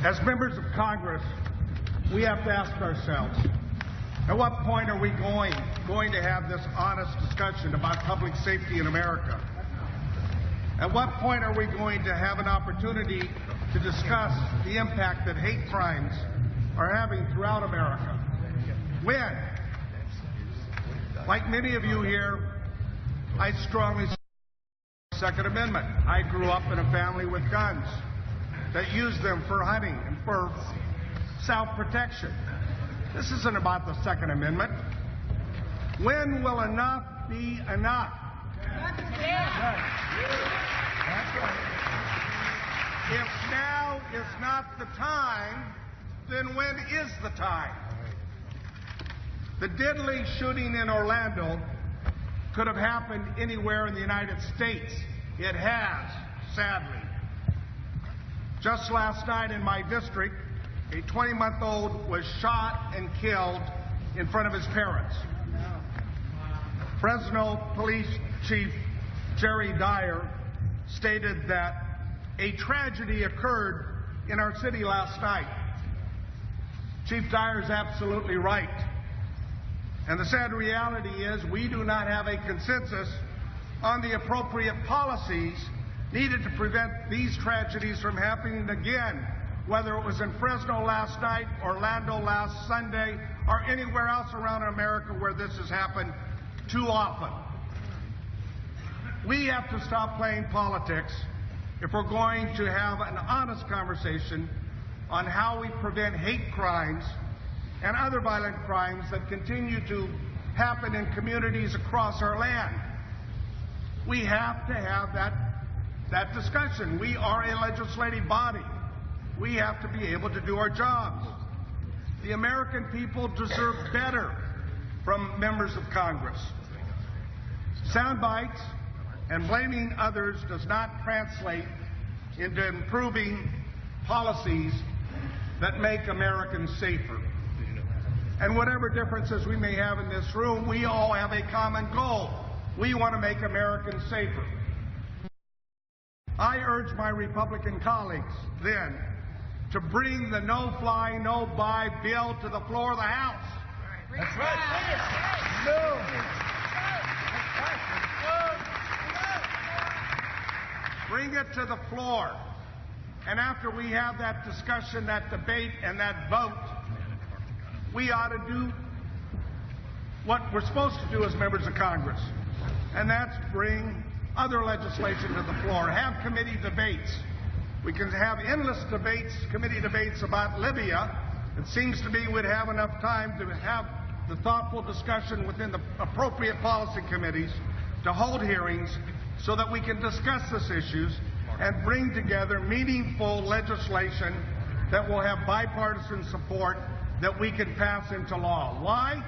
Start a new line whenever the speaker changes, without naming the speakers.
As members of Congress, we have to ask ourselves, at what point are we going to have this honest discussion about public safety in America? At what point are we going to have an opportunity to discuss the impact that hate crimes are having throughout America? When? Like many of you here, I strongly support the Second Amendment. I grew up in a family with guns that used them for hunting and for self-protection. This isn't about the Second Amendment. When will enough be enough? If now is not the time, then when is the time? The deadly shooting in Orlando could have happened anywhere in the United States. It has, sadly. Just last night in my district, a 20-month-old was shot and killed in front of his parents. Fresno Police Chief Jerry Dyer stated that a tragedy occurred in our city last night. Chief Dyer is absolutely right. And the sad reality is we do not have a consensus on the appropriate policies needed to prevent these tragedies from happening again, whether it was in Fresno last night, Orlando last Sunday, or anywhere else around America where this has happened too often. We have to stop playing politics if we're going to have an honest conversation on how we prevent hate crimes and other violent crimes that continue to happen in communities across our land. We have to have that discussion. We are a legislative body. We have to be able to do our jobs. The American people deserve better from members of Congress. Sound bites and blaming others does not translate into improving policies that make Americans safer. And whatever differences we may have in this room, we all have a common goal. We want to make Americans safer. I urge my Republican colleagues, then, to bring the no-fly, no-buy bill to the floor of the House.
That's right.
Bring it to the floor. And after we have that discussion, that debate, and that vote, we ought to do what we're supposed to do as members of Congress. And that's bring other legislation to the floor, have committee debates. We can have endless debates, committee debates about Libya. It seems to me we'd have enough time to have the thoughtful discussion within the appropriate policy committees to hold hearings so that we can discuss these issues and bring together meaningful legislation that will have bipartisan support that we can pass into law. Why?